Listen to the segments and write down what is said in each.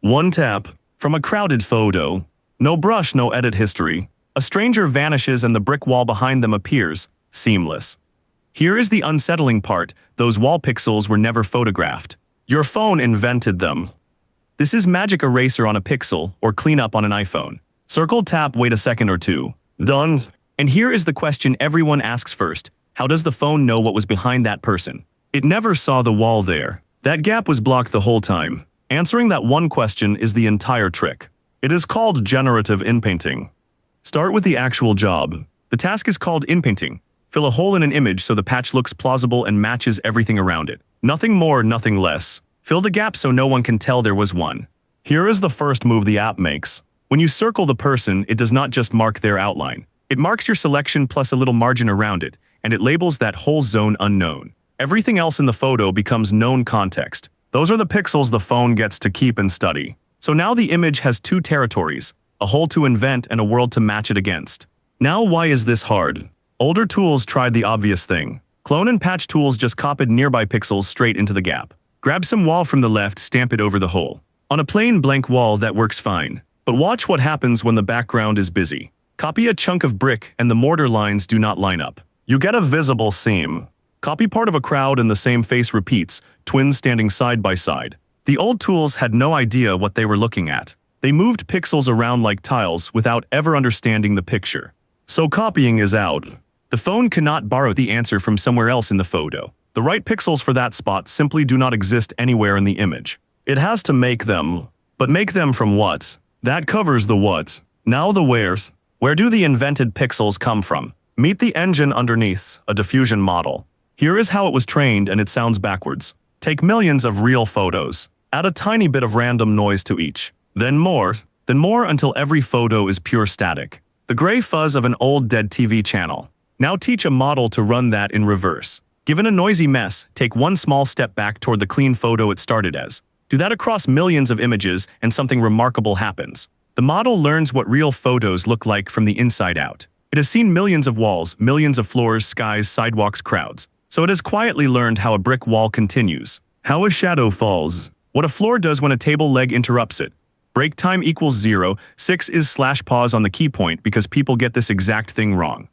One tap. From a crowded photo. No brush, no edit history. A stranger vanishes and the brick wall behind them appears, seamless. Here is the unsettling part, those wall pixels were never photographed. Your phone invented them. This is magic eraser on a pixel, or cleanup on an iPhone. Circle, tap, wait a second or two. Done. And here is the question everyone asks first. How does the phone know what was behind that person? It never saw the wall there. That gap was blocked the whole time. Answering that one question is the entire trick. It is called generative inpainting. Start with the actual job. The task is called inpainting. Fill a hole in an image so the patch looks plausible and matches everything around it. Nothing more, nothing less. Fill the gap so no one can tell there was one. Here is the first move the app makes. When you circle the person, it does not just mark their outline. It marks your selection plus a little margin around it, and it labels that whole zone unknown. Everything else in the photo becomes known context. Those are the pixels the phone gets to keep and study. So now the image has two territories, a hole to invent and a world to match it against. Now why is this hard? Older tools tried the obvious thing. Clone and patch tools just copied nearby pixels straight into the gap. Grab some wall from the left, stamp it over the hole. On a plain blank wall that works fine. But watch what happens when the background is busy. Copy a chunk of brick and the mortar lines do not line up. You get a visible seam. Copy part of a crowd and the same face repeats, twins standing side by side. The old tools had no idea what they were looking at. They moved pixels around like tiles without ever understanding the picture. So copying is out. The phone cannot borrow the answer from somewhere else in the photo. The right pixels for that spot simply do not exist anywhere in the image. It has to make them. But make them from what? That covers the what. Now the wheres. Where do the invented pixels come from? Meet the engine underneath, a diffusion model. Here is how it was trained and it sounds backwards. Take millions of real photos. Add a tiny bit of random noise to each. Then more until every photo is pure static. The gray fuzz of an old dead TV channel. Now teach a model to run that in reverse. Given a noisy mess, take one small step back toward the clean photo it started as. Do that across millions of images and something remarkable happens. The model learns what real photos look like from the inside out. It has seen millions of walls, millions of floors, skies, sidewalks, crowds. So it has quietly learned how a brick wall continues, how a shadow falls, what a floor does when a table leg interrupts it. Break time equals 0, 6 is /pause on the key point because people get this exact thing wrong.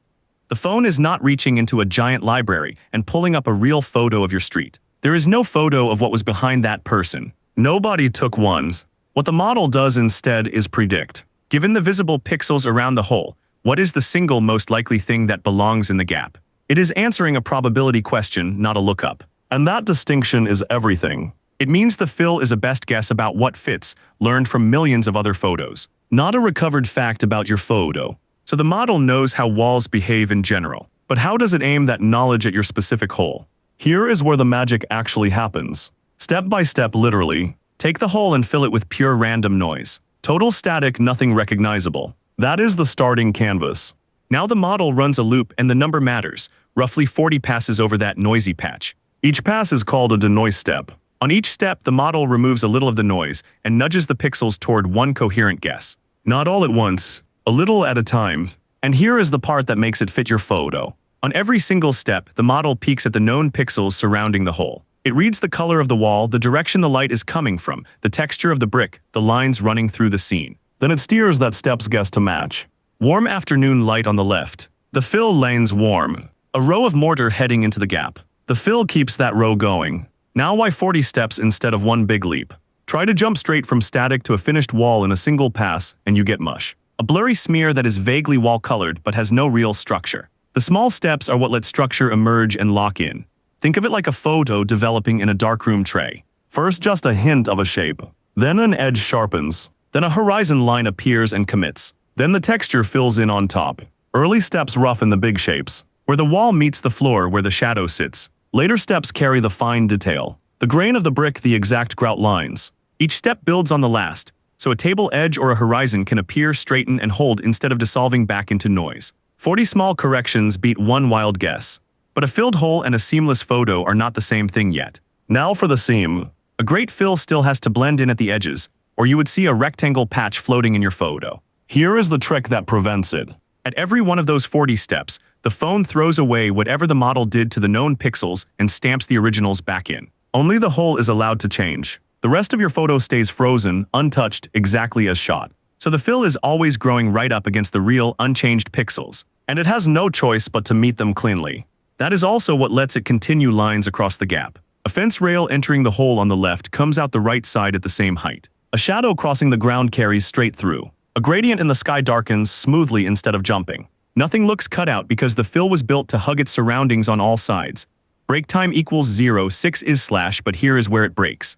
The phone is not reaching into a giant library and pulling up a real photo of your street. There is no photo of what was behind that person. Nobody took ones. What the model does instead is predict. Given the visible pixels around the hole, what is the single most likely thing that belongs in the gap? It is answering a probability question, not a lookup. And that distinction is everything. It means the fill is a best guess about what fits, learned from millions of other photos. Not a recovered fact about your photo. So the model knows how walls behave in general. But how does it aim that knowledge at your specific hole? Here is where the magic actually happens. Step by step, literally. Take the hole and fill it with pure random noise. Total static, nothing recognizable. That is the starting canvas. Now the model runs a loop and the number matters. Roughly 40 passes over that noisy patch. Each pass is called a denoise step. On each step, the model removes a little of the noise and nudges the pixels toward one coherent guess. Not all at once, a little at a time. And here is the part that makes it fit your photo. On every single step, the model peeks at the known pixels surrounding the hole. It reads the color of the wall, the direction the light is coming from, the texture of the brick, the lines running through the scene. Then it steers that step's guess to match. Warm afternoon light on the left. The fill lane's warm. A row of mortar heading into the gap. The fill keeps that row going. Now why 40 steps instead of one big leap? Try to jump straight from static to a finished wall in a single pass, and you get mush. A blurry smear that is vaguely wall-colored but has no real structure. The small steps are what let structure emerge and lock in. Think of it like a photo developing in a darkroom tray. First just a hint of a shape. Then an edge sharpens. Then a horizon line appears and commits. Then the texture fills in on top. Early steps roughen the big shapes. Where the wall meets the floor, where the shadow sits. Later steps carry the fine detail. The grain of the brick, the exact grout lines. Each step builds on the last. So a table edge or a horizon can appear, straighten, and hold instead of dissolving back into noise. 40 small corrections beat one wild guess. But a filled hole and a seamless photo are not the same thing yet. Now for the seam. A great fill still has to blend in at the edges, or you would see a rectangle patch floating in your photo. Here is the trick that prevents it. At every one of those 40 steps, the phone throws away whatever the model did to the known pixels and stamps the originals back in. Only the hole is allowed to change. The rest of your photo stays frozen, untouched, exactly as shot. So the fill is always growing right up against the real, unchanged pixels, and it has no choice but to meet them cleanly. That is also what lets it continue lines across the gap. A fence rail entering the hole on the left comes out the right side at the same height. A shadow crossing the ground carries straight through. A gradient in the sky darkens smoothly instead of jumping. Nothing looks cut out because the fill was built to hug its surroundings on all sides. Break time equals 0, 6 is slash, but here is where it breaks.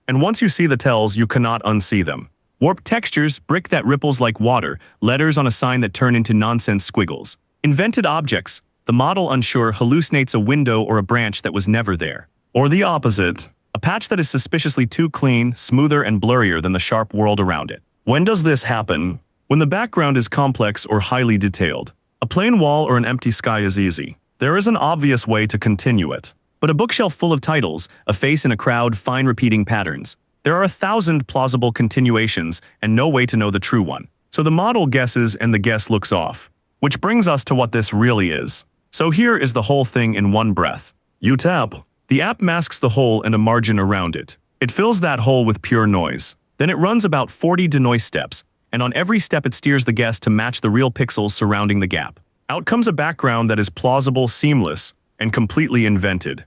And once you see the tells, you cannot unsee them. Warped textures, brick that ripples like water, letters on a sign that turn into nonsense squiggles. Invented objects, the model unsure hallucinates a window or a branch that was never there. Or the opposite, a patch that is suspiciously too clean, smoother and blurrier than the sharp world around it. When does this happen? When the background is complex or highly detailed. A plain wall or an empty sky is easy. There is an obvious way to continue it. But a bookshelf full of titles, a face in a crowd, fine repeating patterns. There are 1,000 plausible continuations and no way to know the true one. So the model guesses and the guess looks off. Which brings us to what this really is. So here is the whole thing in one breath. You tap. The app masks the hole and a margin around it. It fills that hole with pure noise. Then it runs about 40 denoise steps, and on every step it steers the guess to match the real pixels surrounding the gap. Out comes a background that is plausible, seamless, and completely invented.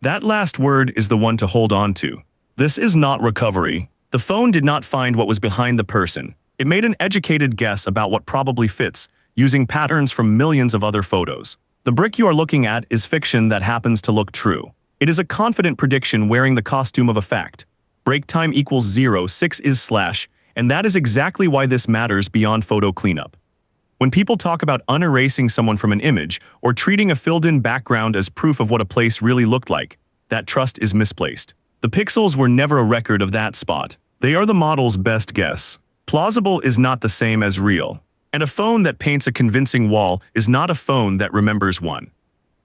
That last word is the one to hold on to. This is not recovery. The phone did not find what was behind the person. It made an educated guess about what probably fits, using patterns from millions of other photos. The brick you are looking at is fiction that happens to look true. It is a confident prediction wearing the costume of a fact. Break time equals 0, 6 is slash, and that is exactly why this matters beyond photo cleanup. When people talk about unerasing someone from an image or treating a filled-in background as proof of what a place really looked like, that trust is misplaced. The pixels were never a record of that spot. They are the model's best guess. Plausible is not the same as real. And a phone that paints a convincing wall is not a phone that remembers one.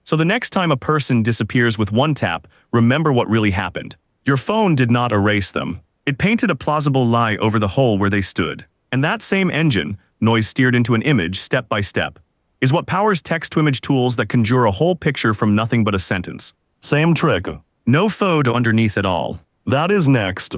So the next time a person disappears with one tap, remember what really happened. Your phone did not erase them. It painted a plausible lie over the hole where they stood. And that same engine, noise steered into an image step by step, is what powers text-to-image tools that conjure a whole picture from nothing but a sentence. Same trick. No photo underneath at all. That is next.